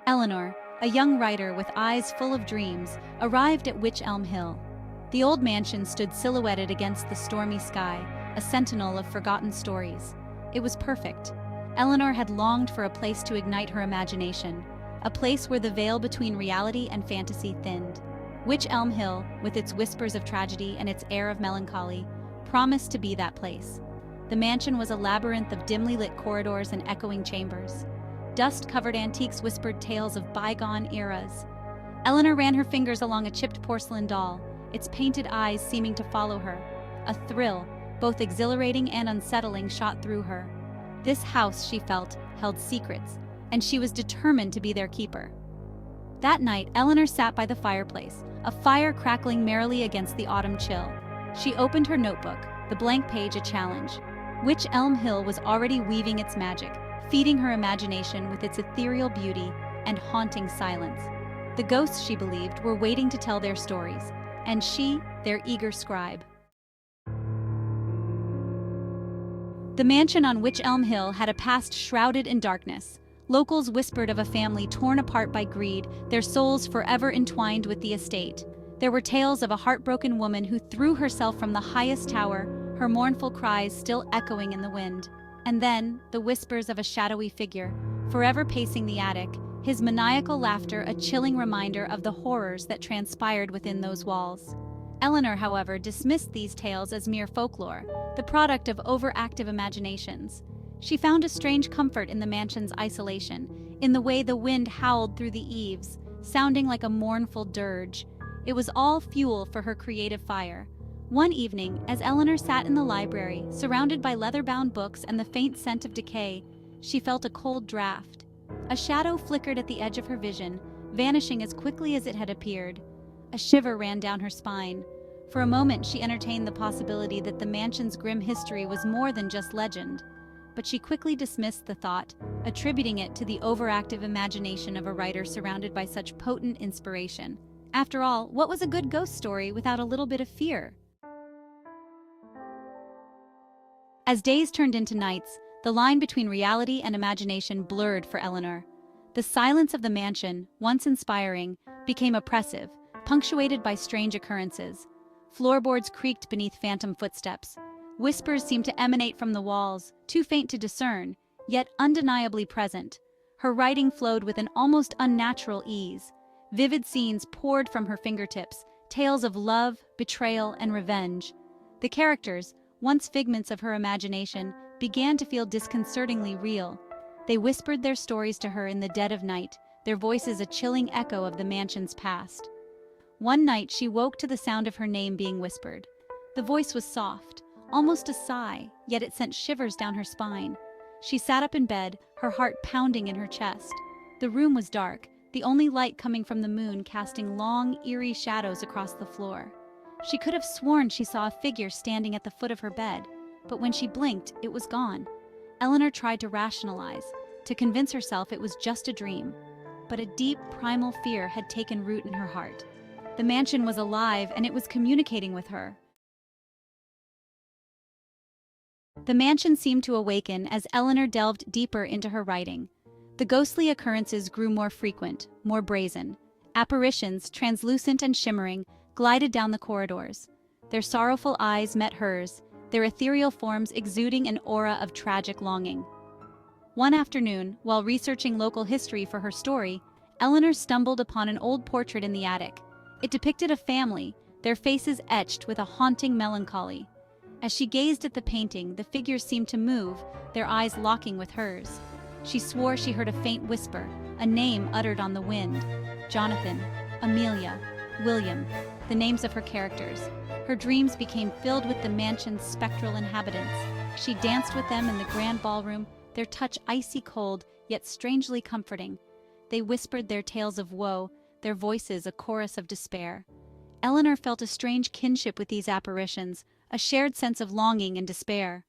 Eleanor, a young writer with eyes full of dreams, arrived at Wych Elm Hill. The old mansion stood silhouetted against the stormy sky, a sentinel of forgotten stories. It was perfect. Eleanor had longed for a place to ignite her imagination, a place where the veil between reality and fantasy thinned. Wych Elm Hill, with its whispers of tragedy and its air of melancholy, promised to be that place. The mansion was a labyrinth of dimly lit corridors and echoing chambers. Dust-covered antiques whispered tales of bygone eras. Eleanor ran her fingers along a chipped porcelain doll, its painted eyes seeming to follow her. A thrill, both exhilarating and unsettling, shot through her. This house, she felt, held secrets, and she was determined to be their keeper. That night, Eleanor sat by the fireplace, a fire crackling merrily against the autumn chill. She opened her notebook, the blank page a challenge. Wych Elm Hill was already weaving its magic, feeding her imagination with its ethereal beauty and haunting silence. The ghosts, she believed, were waiting to tell their stories, and she, their eager scribe. The mansion on Wych Elm Hill had a past shrouded in darkness. Locals whispered of a family torn apart by greed, their souls forever entwined with the estate. There were tales of a heartbroken woman who threw herself from the highest tower, her mournful cries still echoing in the wind. And then, the whispers of a shadowy figure, forever pacing the attic, his maniacal laughter a chilling reminder of the horrors that transpired within those walls. Eleanor, however, dismissed these tales as mere folklore, the product of overactive imaginations. She found a strange comfort in the mansion's isolation, in the way the wind howled through the eaves, sounding like a mournful dirge. It was all fuel for her creative fire. One evening, as Eleanor sat in the library, surrounded by leather-bound books and the faint scent of decay, she felt a cold draft. A shadow flickered at the edge of her vision, vanishing as quickly as it had appeared. A shiver ran down her spine. For a moment, she entertained the possibility that the mansion's grim history was more than just legend. But she quickly dismissed the thought, attributing it to the overactive imagination of a writer surrounded by such potent inspiration. After all, what was a good ghost story without a little bit of fear? As days turned into nights, the line between reality and imagination blurred for Eleanor. The silence of the mansion, once inspiring, became oppressive, punctuated by strange occurrences. Floorboards creaked beneath phantom footsteps. Whispers seemed to emanate from the walls, too faint to discern, yet undeniably present. Her writing flowed with an almost unnatural ease. Vivid scenes poured from her fingertips, tales of love, betrayal, and revenge. The characters, once figments of her imagination, began to feel disconcertingly real. They whispered their stories to her in the dead of night, their voices a chilling echo of the mansion's past. One night she woke to the sound of her name being whispered. The voice was soft, almost a sigh, yet it sent shivers down her spine. She sat up in bed, her heart pounding in her chest. The room was dark, the only light coming from the moon casting long, eerie shadows across the floor. She could have sworn she saw a figure standing at the foot of her bed, but when she blinked, it was gone. Eleanor tried to rationalize, to convince herself it was just a dream. But a deep, primal fear had taken root in her heart. The mansion was alive, and it was communicating with her. The mansion seemed to awaken as Eleanor delved deeper into her writing. The ghostly occurrences grew more frequent, more brazen. Apparitions, translucent and shimmering, glided down the corridors. Their sorrowful eyes met hers, their ethereal forms exuding an aura of tragic longing. One afternoon, while researching local history for her story, Eleanor stumbled upon an old portrait in the attic. It depicted a family, their faces etched with a haunting melancholy. As she gazed at the painting, the figures seemed to move, their eyes locking with hers. She swore she heard a faint whisper, a name uttered on the wind. Jonathan, Amelia, William, the names of her characters. Her dreams became filled with the mansion's spectral inhabitants. She danced with them in the grand ballroom, their touch icy cold, yet strangely comforting. They whispered their tales of woe, their voices a chorus of despair. Eleanor felt a strange kinship with these apparitions, a shared sense of longing and despair.